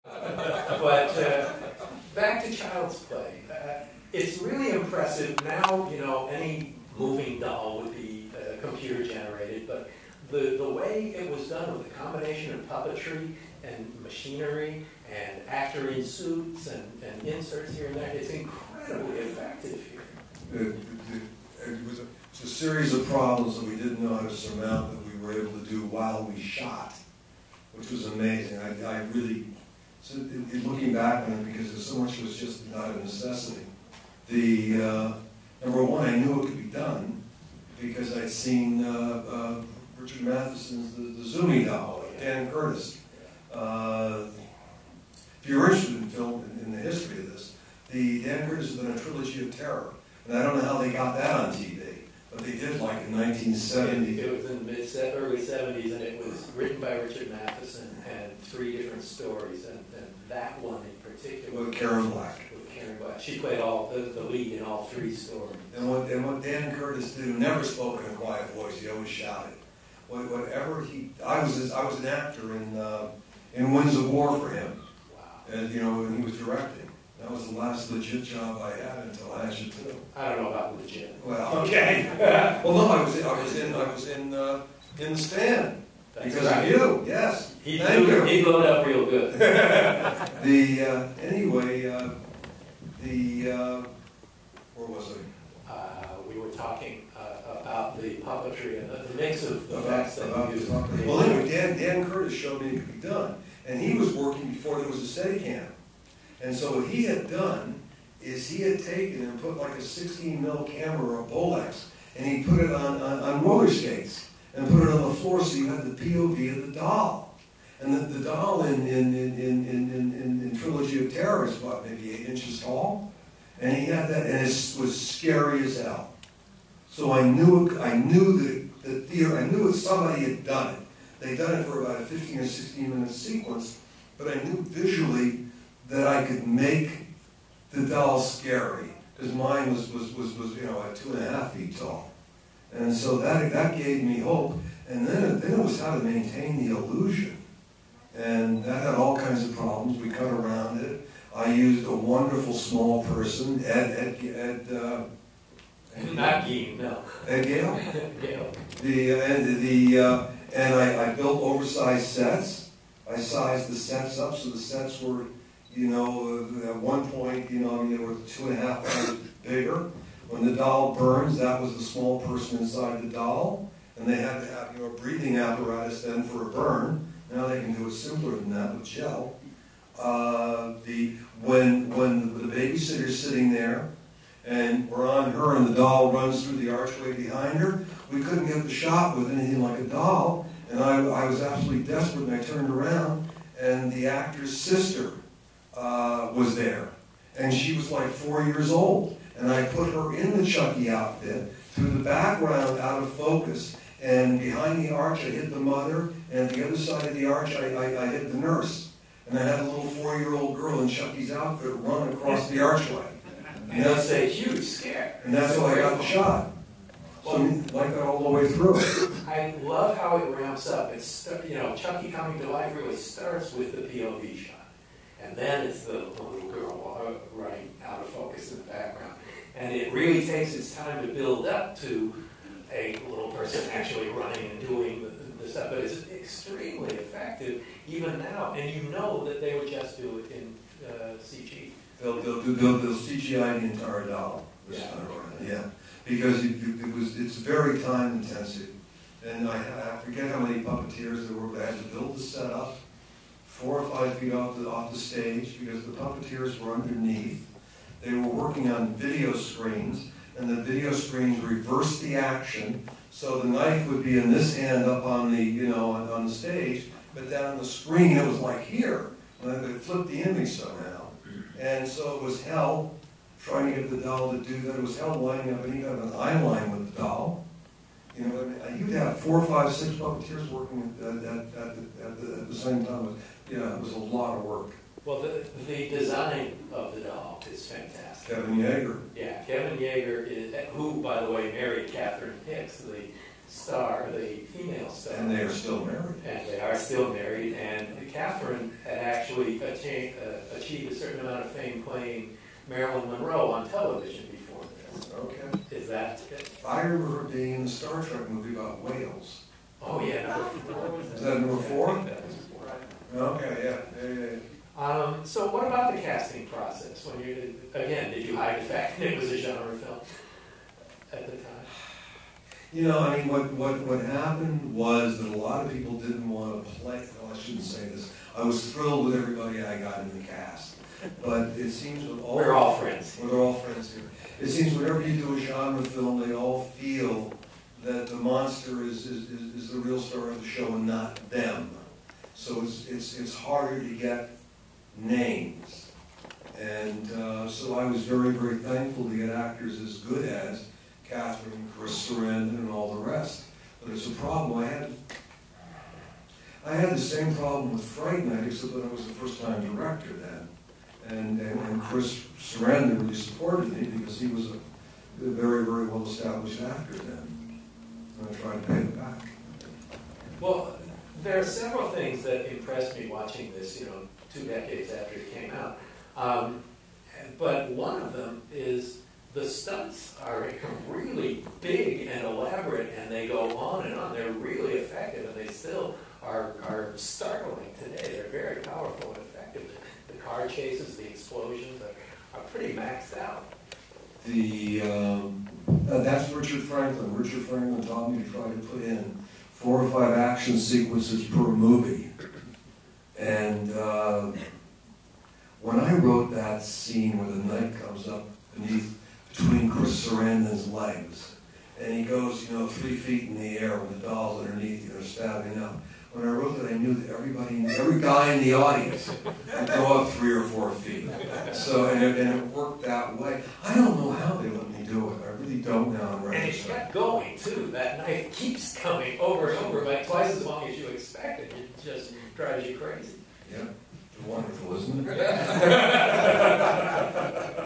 But back to Child's Play. It's really impressive. Now, you know, any moving doll would be computer generated, but the way it was done with the combination of puppetry and machinery and actor in suits and inserts here and there, it's incredibly effective here. It's a series of problems that we didn't know how to surmount that we were able to do while we shot, which was amazing. I really, so looking back on it, because so much was just not a necessity. Number one, I knew it could be done because I'd seen Richard Matheson's the Zuni doll, Dan Curtis. If you're interested in film, in the history of this, Dan Curtis has done a trilogy of terror. And I don't know how they got that on TV, but they did, like in 1970. It was in the early 70s, and it was written by Richard Matheson and 3 different stories, and that one in particular. With Karen Black. With Karen Black. She played the lead in all 3 stories. And what Dan Curtis did, who never spoke in a quiet voice, he always shouted. Whatever I was an actor in Winds of War for him. Wow. And you know, when he was directing. That was the last legit job I had until Azure 2. I don't know about legit. Well, okay. Well, no, I was in the stand because of you. Yes. Thank you. He blew it up real good. Where was I? We were talking about the puppetry and the mix of effects that you used. Well, anyway, Dan Curtis showed me it could be done, and he was working before there was a Steadicam. And so what he had done is he had taken and put like a 16mm camera or a Bolex, and he put it on roller skates and put it on the floor so you had the POV of the doll. And the doll in Trilogy of Terror is what, maybe 8 inches tall? And he had that, and it was scary as hell. So I knew that somebody had done it. They'd done it for about a 15 or 16 minute sequence, but I knew visually that I could make the doll scary, because mine was at 2.5 feet tall, and so that gave me hope. And then it was how to maintain the illusion, and that had all kinds of problems. We cut around it. I used a wonderful small person, Ed Not Gein, no. Ed Gale. Gale. And I built oversized sets. I sized the sets up so the sets were, you know, at one point, you know, they were 2.5 times bigger. When the doll burns, that was the small person inside the doll, and they had to have, you know, a breathing apparatus then for a burn. Now they can do it simpler than that with gel. When the babysitter's sitting there, and we're on her, and the doll runs through the archway behind her, we couldn't get the shot with anything like a doll, and I was absolutely desperate, and I turned around, and the actor's sister was there, and she was like 4 years old, and I put her in the Chucky outfit through the background out of focus, and behind the arch I hid the mother, and the other side of the arch I hid the nurse, and I had a little 4-year-old girl in Chucky's outfit run across the archway. And that's a huge scare. And that's how I got the shot. So like that all the way through. I love how it ramps up. It's, you know, Chucky coming to life really starts with the POV shot. And then it's the little girl running out of focus in the background. And it really takes its time to build up to a little person actually running and doing the stuff. But it's extremely effective even now. And you know that they would just do it in CG. They'll CGI the entire doll this time around. Yeah. Because it's very time intensive. And I forget how many puppeteers there were, but I had to build the setup 4 or 5 feet off the stage because the puppeteers were underneath. They were working on video screens, and the video screens reversed the action, so the knife would be in this hand up on the, you know, on the stage, but down on the screen it was like here. And then they flipped the image somehow. And so it was hell trying to get the doll to do that. It was hell lining up any kind of an eye line with the doll. You know, you'd have 4, 5, 6 puppeteers working at the same time. Yeah, it was a lot of work. Well, the design of the doll is fantastic. Kevin Yeager. Yeah, Kevin Yeager, who, by the way, married Catherine Hicks, the star, the female star. And they are still married. And they are still married. And Catherine had actually actually achieved a certain amount of fame playing Marilyn Monroe on television before this. Okay. Is that it? I remember her being in the Star Trek movie about whales. Oh, yeah, number 4. Is that number 4? That was 4. Okay, yeah. So what about the casting process? When did you hide the fact that it was a genre film at the time? You know, I mean, what happened was that a lot of people didn't want to play. Well, I shouldn't say this. I was thrilled with everybody I got in the cast, but it seems with all we're all friends. We're all friends here. It seems whenever you do a genre film, they all feel that the monster is the real star of the show and not them. So it's harder to get names, and so I was very, very thankful to get actors as good as Catherine, Chris Sarandon, and all the rest. But it's a problem. I had the same problem with Fright Night, except that I was the first-time director then. And Chris Sarandon really supported me because he was a very, very well-established actor then. And I tried to pay him back. Well, there are several things that impressed me watching this, 2 decades after it came out. But one of them is the stunts are really big and elaborate, and they go on and on. They're really effective, and they still are startling today. They're very powerful and effective. The car chases, the explosions are pretty maxed out. That's Richard Franklin. Richard Franklin taught me to try to put in 4 or 5 action sequences per movie. And when I wrote that scene where the knight comes up between Chris Sarandon's legs, and he goes, 3 feet in the air with the dolls underneath, stabbing up. When I wrote that, I knew that every guy in the audience would go up 3 or 4 feet. So, and it worked that way. I don't know how they let me do it. I really don't now. And it kept going, too. That knife keeps coming over and over, like twice as long as you expected. It just drives you crazy. Yeah. Wonderful, isn't it?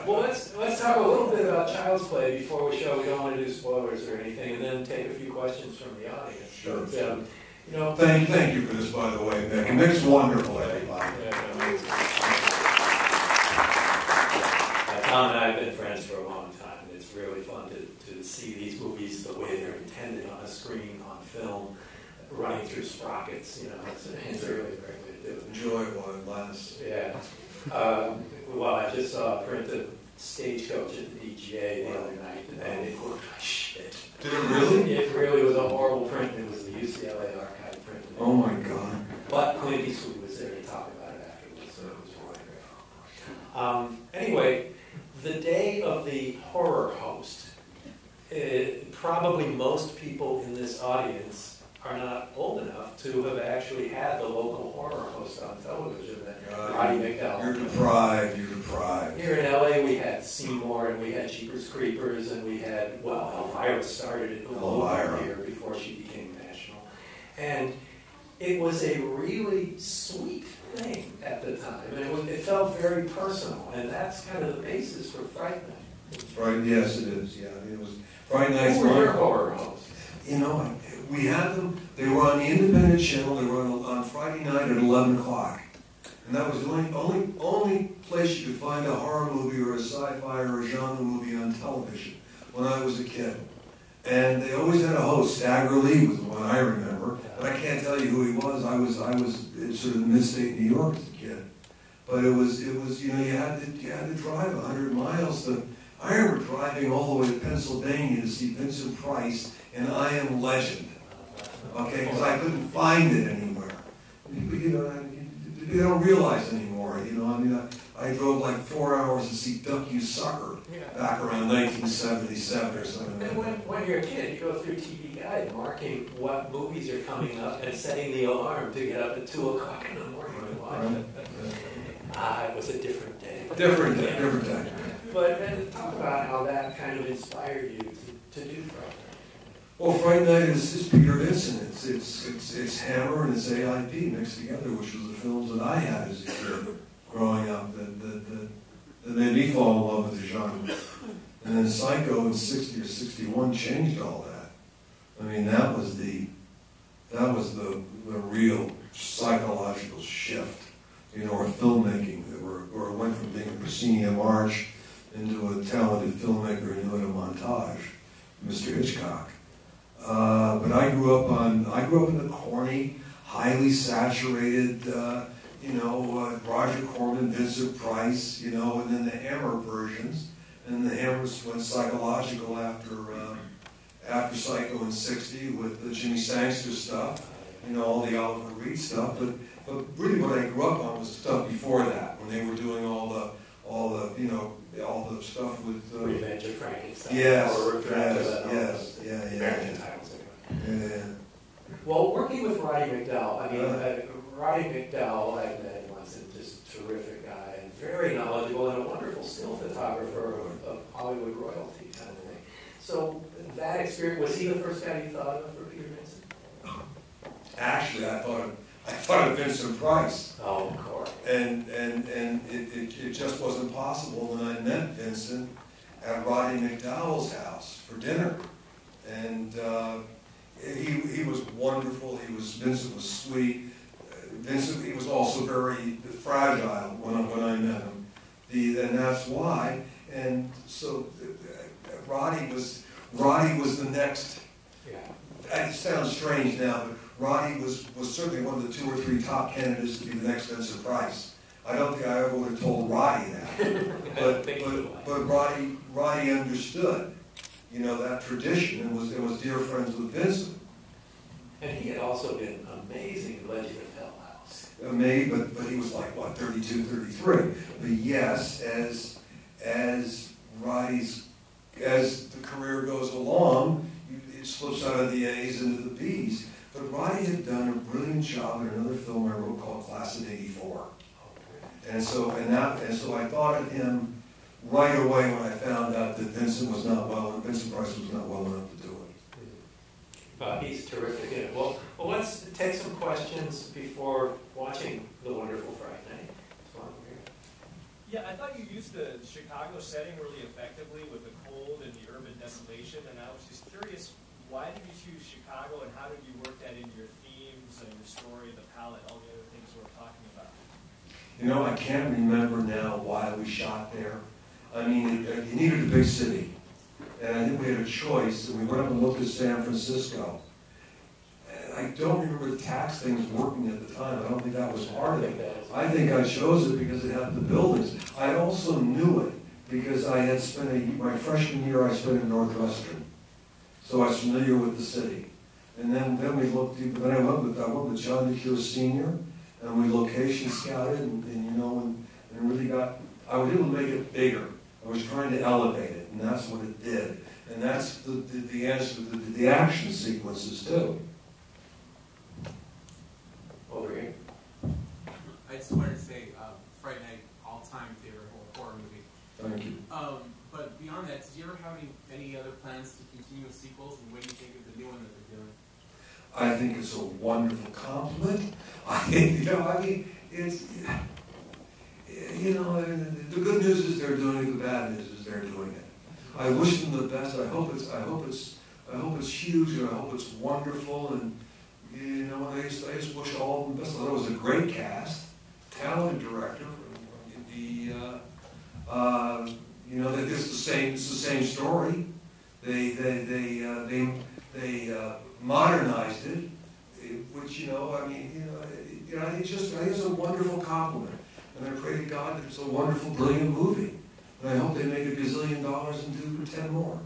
Well, let's talk a little bit about Child's Play before we show. We don't want to do spoilers or anything, and then take a few questions from the audience. Sure. But, thank you for this, by the way, Mick. And Mick's wonderful, everybody. Tom and I have been friends for a long time, and it's really fun to see these movies the way they're intended on a screen, on film, running through sprockets. It's a really great way to do it. Enjoy it while it lasts. Yeah. Well, I just saw a print of Stagecoach at the DGA the other night, and it looked like shit. Did it really? It really was a horrible print. It was the UCLA archive print. Oh my God. But Clint Eastwood was there to talk about it afterwards, so it was really great. Anyway, the day of the horror host, probably most people in this audience are not old enough to have actually had the local horror host on television. Roddy McDowell. You're deprived. Here in LA, we had Seymour, and we had Jeepers Creepers, and we had, Elvira started in the local here before she became national. And it was a really sweet thing at the time, and it felt very personal, and that's kind of the basis for Fright Night. Fright, yes, it is. Yeah, it was Fright Night. Who were your horror hosts? We had them. They were on the independent channel. They were on Friday night at 11 o'clock. And that was the only place you could find a horror movie or a sci-fi or a genre movie on television when I was a kid. And they always had a host. Stagger Lee was the one I remember. But I can't tell you who he was. I was sort of in mid-state New York as a kid. But it was you had to drive 100 miles to. I remember driving all the way to Pennsylvania to see Vincent Price in I Am Legend. Okay, because I couldn't find it anywhere. You don't realize anymore. I drove like 4 hours to see Duck You Sucker back around 1977 or something. And when you're a kid, you go through TV Guide marking what movies are coming up and setting the alarm to get up at 2 o'clock in the morning and watch it. It was a different day. Different day. But talk about how that kind of inspired you to do Fright Night. Well, Fright Night is Peter Vincent. It's Hammer and it's AIP mixed together, which was the films that I had as a kid growing up that made me fall in love with the genre. And then Psycho in 60 or 61 changed all that. I mean, that was the real psychological shift you know, or filmmaking, or went from being a proscenium arch into a talented filmmaker who knew how to montage, Mr. Hitchcock. But I grew up in the corny, highly saturated, you know, Roger Corman, Vincent Price, you know, and then the Hammer versions. And the Hammers went psychological after Psycho in '60 with the Jimmy Sangster stuff, you know, all the Oliver Reed stuff. But really what I grew up on was stuff before that, when they were doing all the you know, all the stuff with Revenge of Frankenstein. Yes, American titles. Yeah. Well, working with Roddy McDowall, I mean, Roddy McDowall I met once, and just a terrific guy, and very knowledgeable, and a wonderful still photographer of Hollywood royalty kind of thing. So that experience, was he the first guy you thought of for Peter Vincent? Actually, I thought of Vincent Price. Oh, of course. And it just wasn't possible when I met Vincent at Roddy McDowall's house for dinner. And he was wonderful. Vincent was sweet. Vincent, he was also very fragile when I met him. And that's why. And so Roddy was the next. Yeah. It sounds strange now, but Roddy was certainly one of the 2 or 3 top candidates to be the next Vincent Price. I don't think I ever would have told Roddy that, but Roddy understood, you know, that tradition, and was dear friends with Vincent. And he had also been amazing in Legend of Hell House. Amazing, but he was like what, 32, 33. But yes, as the career goes along, it slips out of the A's into the B's. But Roddy had done a brilliant job in another film I wrote called Class of '84. And so I thought of him right away when I found out that Vincent Price was not well enough to do it. He's terrific in it. Well, let's take some questions before watching the wonderful Fright Night. Yeah, I thought you used the Chicago setting really effectively with the cold and the urban desolation, and I was just curious, why did you choose Chicago, and how did you work that into your themes and your story, the palette, all the other things we're talking about? You know, I can't remember now why we shot there. I mean, you needed a big city. And I think we had a choice, and we went up and looked at San Francisco. And I don't remember the tax things working at the time. I don't think that was part of it. I think I chose it because it had the buildings. I also knew it because I had spent my freshman year I spent at Northwestern. So I was familiar with the city. And then we looked, then I went with John DeCure Sr., and we location scouted, and you know, and really I was able to make it bigger. I was trying to elevate it, and that's what it did. And that's the answer to the action sequences, too. Over here. I just wanted to say, Fright Night, all-time favorite horror movie. Thank you. But beyond that, did you ever have any other plans to continue with sequels, and what do you think of the new one that they're doing? I think it's a wonderful compliment. I think, it's, the good news is they're doing it, the bad news is they're doing it. I wish them the best. I hope it's huge, and I hope it's wonderful, and I just wish all of them the best. I thought it was a great cast, talented director. It's the same story. They modernized it, which I think it's a wonderful compliment. And I pray to God that it's a wonderful, brilliant movie. And I hope they make $1 gazillion and do 10 more.